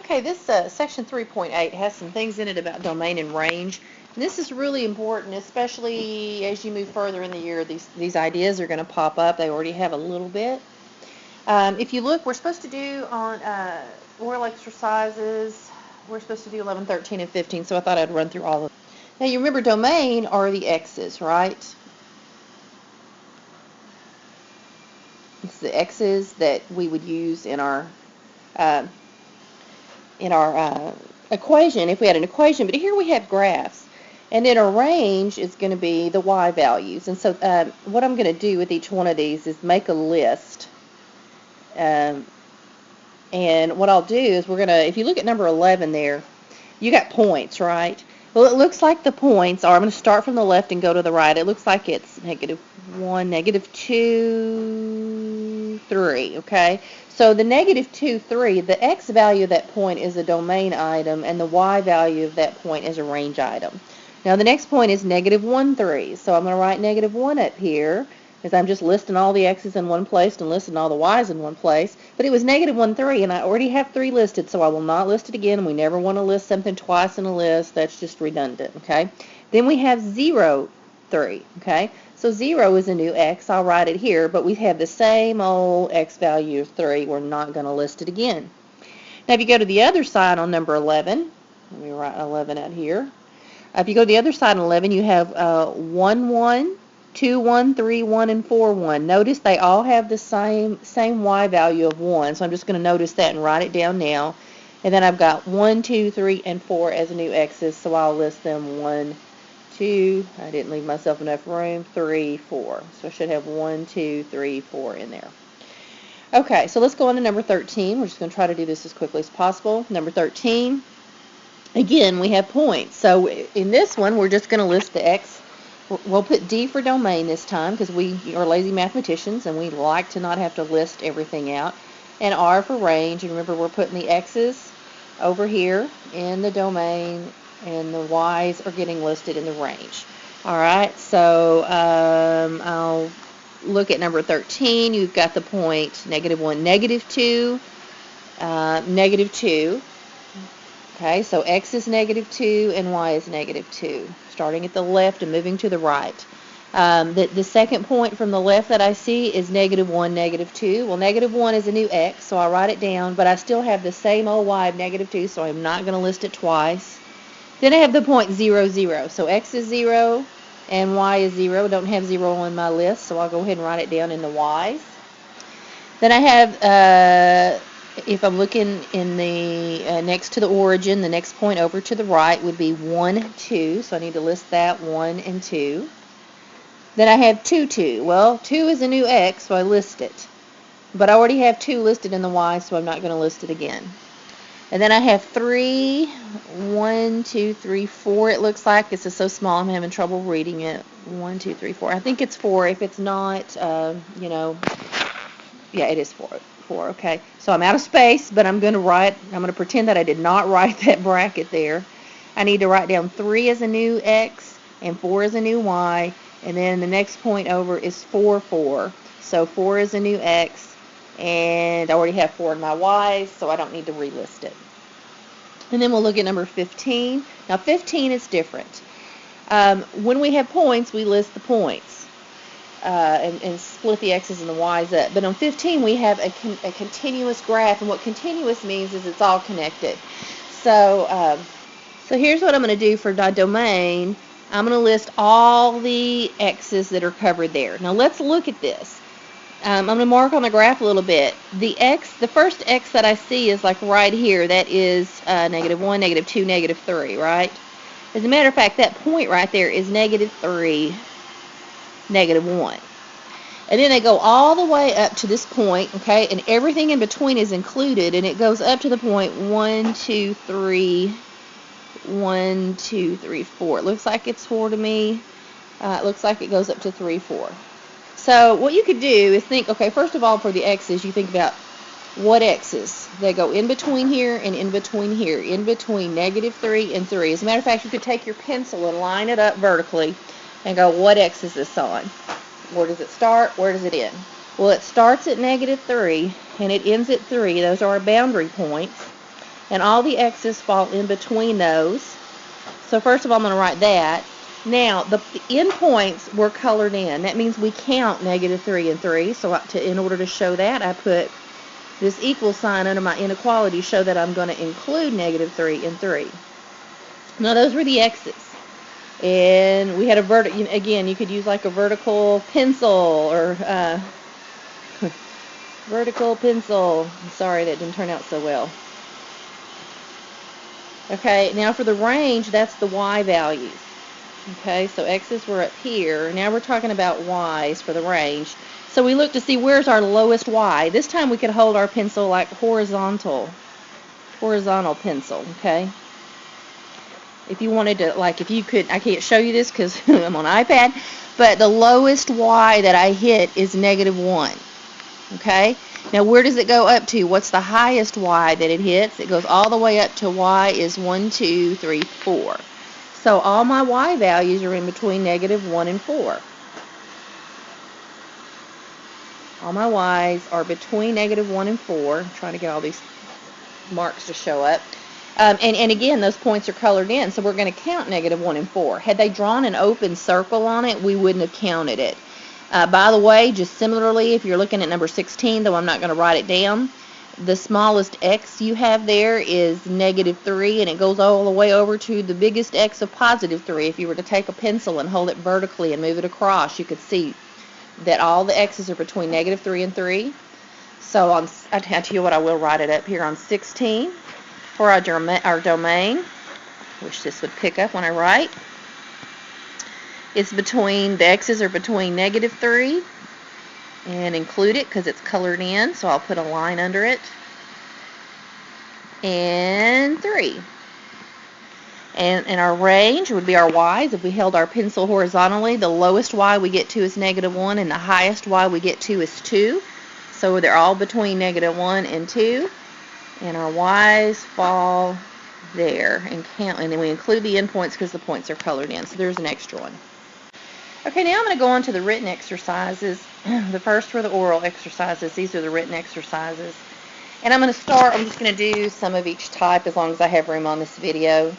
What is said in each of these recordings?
Okay, this section 3.8 has some things in it about domain and range. And this is really important, especially as you move further in the year. These ideas are going to pop up. They already have a little bit. If you look, we're supposed to do on oral exercises, we're supposed to do 11, 13, and 15, so I thought I'd run through all of them. Now, you remember domain are the x's, right? It's the x's that we would use in our uh, equation if we had an equation. But here we have graphs. And then a range is going to be the y values. And so what I'm going to do with each one of these is make a list. And what I'll do is we're going to, if you look at number 11 there, you got points, right? Well, it looks like the points are, I'm going to start from the left and go to the right. It looks like it's -1, -2, 3, okay? So the -2, 3, the x value of that point is a domain item, and the y value of that point is a range item. Now the next point is -1, 3, so I'm going to write -1 up here, because I'm just listing all the x's in one place and listing all the y's in one place. But it was -1, 3, and I already have 3 listed, so I will not list it again. We never want to list something twice in a list. That's just redundant, okay? Then we have 0, 3, okay? So 0 is a new x. I'll write it here, but we have the same old x value of 3. We're not going to list it again. Now, if you go to the other side on number 11, let me write 11 out here. If you go to the other side on 11, you have 1, 1, 2, 1, 3, 1, and 4, 1. Notice they all have the same y value of 1, so I'm just going to notice that and write it down now. And then I've got 1, 2, 3, and 4 as new x's, so I'll list them 1, 2, I didn't leave myself enough room, 3, 4. So I should have 1, 2, 3, 4 in there. Okay, so let's go on to number 13. We're just going to try to do this as quickly as possible. Number 13, again, we have points. So in this one, we're just going to list the x. We'll put D for domain this time because we are lazy mathematicians and we like to not have to list everything out. And R for range. And remember, we're putting the x's over here in the domain and the y's are getting listed in the range. All right, so I'll look at number 13. You've got the point -1, -2, -2. Okay, so x is -2 and y is -2, starting at the left and moving to the right. The second point from the left that I see is -1, -2. Well, -1 is a new x, so I'll write it down, but I still have the same old y of -2, so I'm not going to list it twice. Then I have the point 0, 0. So x is 0 and y is 0. Don't have 0 on my list, so I'll go ahead and write it down in the y's. Then I have if I'm looking in the next to the origin, the next point over to the right would be 1, 2. So I need to list that 1 and 2. Then I have 2, 2. Well, 2 is a new x, so I list it. But I already have 2 listed in the y, so I'm not going to list it again. And then I have 3, 1, 2, 3, 4. It looks like this is so small I'm having trouble reading it. 1, 2, 3, 4. I think it's 4. If it's not, yeah, it is 4. Okay, so I'm out of space, but I'm going to pretend that I did not write that bracket there. I need to write down 3 as a new x and 4 as a new y, and then the next point over is 4, 4. So 4 is a new x, and I already have 4 in my y's, so I don't need to relist it. And then we'll look at number 15. Now 15 is different. When we have points, we list the points. And split the x's and the y's up. But on 15, we have a continuous graph, and what continuous means is it's all connected. So here's what I'm going to do for the domain. I'm going to list all the x's that are covered there. Now let's look at this. I'm going to mark on the graph a little bit. The first x that I see is like right here. That is -1, -2, -3, right? As a matter of fact, that point right there is -3. -1. And then they go all the way up to this point, okay, and everything in between is included, and it goes up to the point 1, 2, 3, 1, 2, 3, 4. It looks like it's 4 to me. It looks like it goes up to 3, 4. So what you could do is think, okay, first of all, for the x's, you think about what x's. They go in between here and in between here, in between -3 and 3. As a matter of fact, you could take your pencil and line it up vertically and go, what x is this on? Where does it start? Where does it end? Well, it starts at -3 and it ends at 3. Those are our boundary points. and all the x's fall in between those. So first of all, I'm going to write that. Now, the endpoints were colored in. That means we count -3 and 3. So in order to show that, I put this equal sign under my inequality to show that I'm going to include -3 and 3. Now, those were the x's. And we had again, you could use like a vertical pencil or vertical pencil. I'm sorry, that didn't turn out so well. Okay, now for the range, that's the y values. Okay, so x's were up here. Now we're talking about y's for the range. So we look to see where's our lowest y. This time we could hold our pencil like horizontal pencil, okay? If you wanted to, like if you could, I can't show you this because I'm on iPad, but the lowest y that I hit is -1, okay? Now where does it go up to? What's the highest y that it hits? It goes all the way up to y is 1, 2, 3, 4. So all my y values are in between -1 and 4. All my y's are between -1 and 4. I'm trying to get all these marks to show up. And again, those points are colored in, so we're going to count -1 and 4. Had they drawn an open circle on it, we wouldn't have counted it. By the way, just similarly, if you're looking at number 16, though I'm not going to write it down, the smallest x you have there is -3, and it goes all the way over to the biggest x of +3. If you were to take a pencil and hold it vertically and move it across, you could see that all the x's are between -3 and 3. So I'll tell you what, I will write it up here on 16 for our domain. Wish this would pick up when I write. It's between, the x's are between -3 and include it because it's colored in, so I'll put a line under it, and 3. And our range would be our y's. If we held our pencil horizontally, the lowest y we get to is -1, and the highest y we get to is 2. So they're all between -1 and 2, and our y's fall there and count. And then we include the endpoints because the points are colored in. So there's an extra one. Okay, now I'm going to go on to the written exercises. The first were the oral exercises. These are the written exercises. And I'm just going to do some of each type as long as I have room on this video.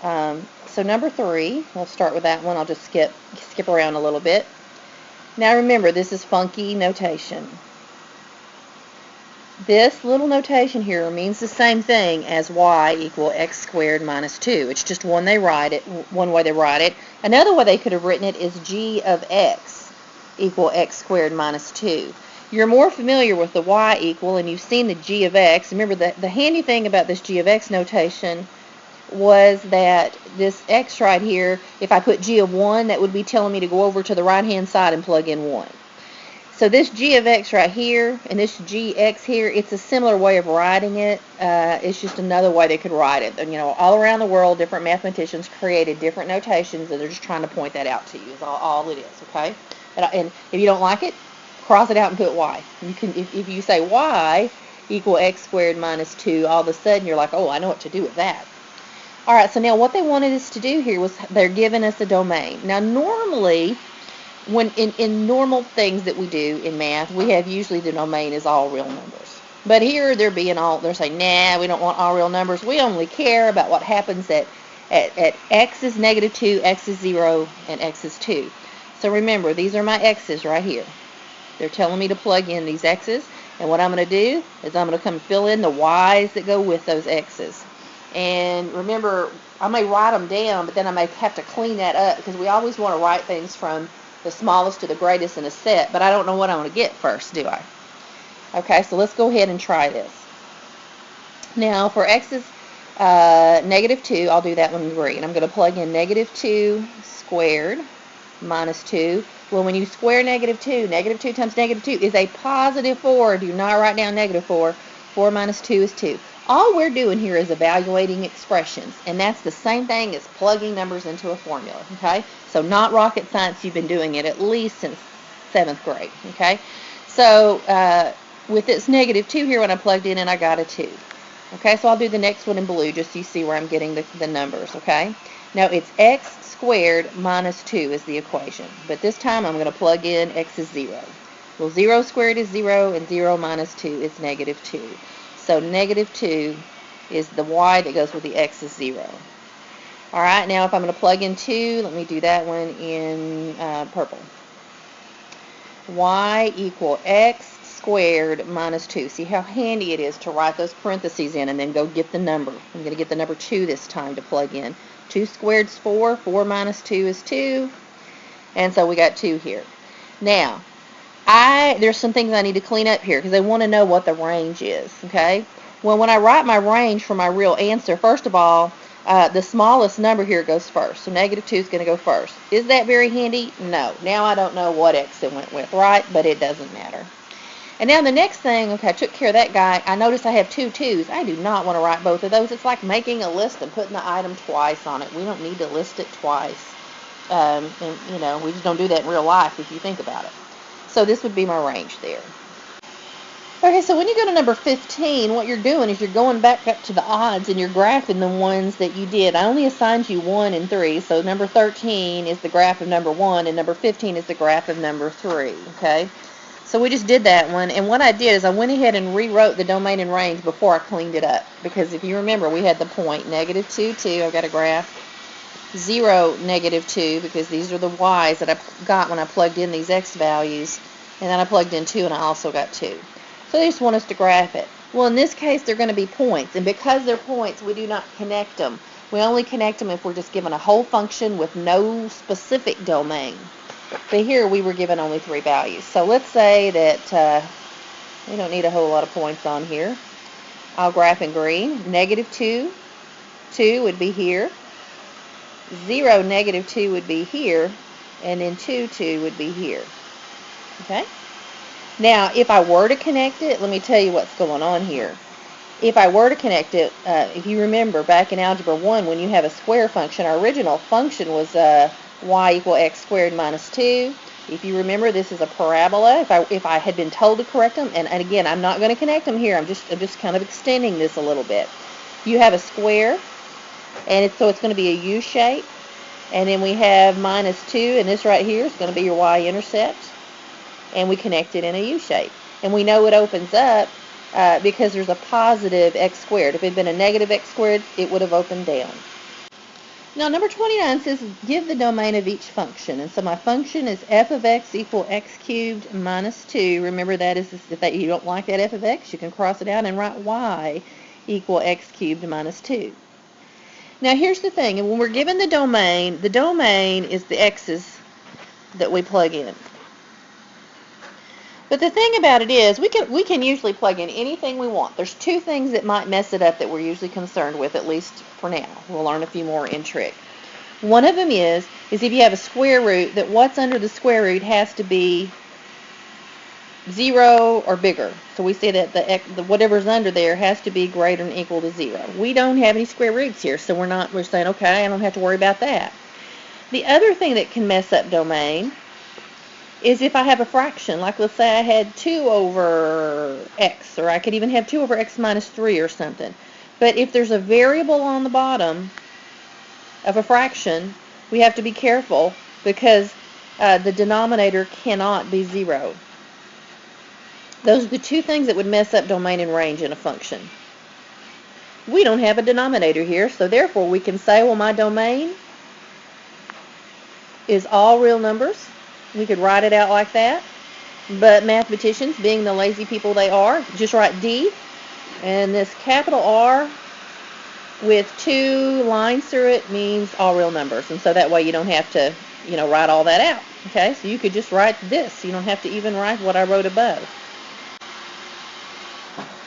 So number 3, we'll start with that one. I'll just skip around a little bit. Now remember, this is funky notation. This little notation here means the same thing as y equal x squared minus 2. It's just one way they write it. Another way they could have written it is g of x equal x squared minus 2. You're more familiar with the y equal, and you've seen the g of x. Remember, the handy thing about this g of x notation was that this x right here, if I put g of 1, that would be telling me to go over to the right-hand side and plug in 1. So this g of x right here and this gx here, it's a similar way of writing it. It's just another way they could write it. And, all around the world, different mathematicians created different notations, and they're just trying to point that out to you. Is all it is, okay? And if you don't like it, cross it out and put y. You can, if you say y equal x squared minus 2, all of a sudden you're like, oh, I know what to do with that. All right, so now what they wanted us to do here was they're giving us a domain. Now, normally, when in normal things that we do in math, we have usually the domain is all real numbers. But here they're saying, nah, we don't want all real numbers. We only care about what happens at x is -2, x is 0, and x is 2. So remember, these are my x's right here. They're telling me to plug in these x's, and what I'm going to do is I'm going to come fill in the y's that go with those x's. And remember, I may write them down, but then I may have to clean that up because we always want to write things from the smallest to the greatest in a set, but I don't know what I'm going to get first, do I? Okay, so let's go ahead and try this. Now, for x's -2, I'll do that one in green. I'm going to plug in -2 squared minus 2. Well, when you square -2, -2 times -2 is a +4. Do not write down -4. 4 minus 2 is 2. All we're doing here is evaluating expressions, and that's the same thing as plugging numbers into a formula, okay? So not rocket science. You've been doing it at least since 7th grade, okay? So with this -2 here, when I plugged in, and I got a 2. Okay, so I'll do the next one in blue just so you see where I'm getting the numbers, okay? Now it's x squared minus 2 is the equation, but this time I'm going to plug in x is 0. Well, 0 squared is 0, and 0 minus 2 is -2. So -2 is the y that goes with the x is 0. All right, now if I'm going to plug in 2, let me do that one in purple. Y equal x squared minus 2. See how handy it is to write those parentheses in and then go get the number. I'm going to get the number 2 this time to plug in. 2 squared is 4. 4 minus 2 is 2. And so we got 2 here. Now, there's some things I need to clean up here because I want to know what the range is, okay? Well, when I write my range for my real answer, first of all, the smallest number here goes first. So negative 2 is going to go first. Is that very handy? No. Now I don't know what x it went with, right? But it doesn't matter. And now the next thing, okay, I took care of that guy. I noticed I have 2 2's. I do not want to write both of those. It's like making a list and putting the item twice on it. We don't need to list it twice. And, you know, we just don't do that in real life if you think about it. So this would be my range there. Okay, so when you go to number 15, what you're doing is you're going back up to the odds and you're graphing the ones that you did. I only assigned you 1 and 3, so number 13 is the graph of number 1 and number 15 is the graph of number 3, okay? So we just did that one, and what I did is I went ahead and rewrote the domain and range before I cleaned it up, because if you remember, we had the point, negative 2, 2, I've got a graph, 0, negative 2, because these are the y's that I got when I plugged in these x values, and then I plugged in 2 and I also got 2. So they just want us to graph it. Well, in this case, they're going to be points, and because they're points, we do not connect them. We only connect them if we're just given a whole function with no specific domain. But here we were given only 3 values. So let's say that we don't need a whole lot of points on here. I'll graph in green. Negative 2, 2 would be here. 0, negative 2 would be here, and then 2, 2 would be here. Okay? Now, if I were to connect it, let me tell you what's going on here. If I were to connect it, if you remember back in Algebra 1, when you have a square function, our original function was y equal x squared minus 2. If you remember, this is a parabola. If I had been told to correct them, and again, I'm not going to connect them here. I'm just kind of extending this a little bit. You have a square, and so it's going to be a U shape, and then we have minus 2, and this right here is going to be your y-intercept, and we connect it in a U shape. And we know it opens up because there's a positive x squared. If it had been a negative x squared, it would have opened down. Now, number 29 says, give the domain of each function. And so my function is f of x equal x cubed minus 2. Remember that is if that you don't like that f of x, you can cross it out and write y equal x cubed minus 2. Now, here's the thing. And when we're given the domain is the x's that we plug in. But the thing about it is, we can usually plug in anything we want. There's 2 things that might mess it up that we're usually concerned with, at least for now. We'll learn a few more in trig. One of them is if you have a square root, that what's under the square root has to be 0 or bigger. So we say that the whatever's under there has to be greater than or equal to 0. We don't have any square roots here, so we're saying, okay, I don't have to worry about that. The other thing that can mess up domain is if I have a fraction, like let's say I had 2 over x, or I could even have 2 over x minus 3 or something. But if there's a variable on the bottom of a fraction, we have to be careful because the denominator cannot be 0. Those are the 2 things that would mess up domain and range in a function. We don't have a denominator here, so therefore we can say, well, my domain is all real numbers. We could write it out like that, but mathematicians, being the lazy people they are, just write D, and this capital R with 2 lines through it means all real numbers, and so that way you don't have to, write all that out. Okay, so you could just write this. You don't have to even write what I wrote above.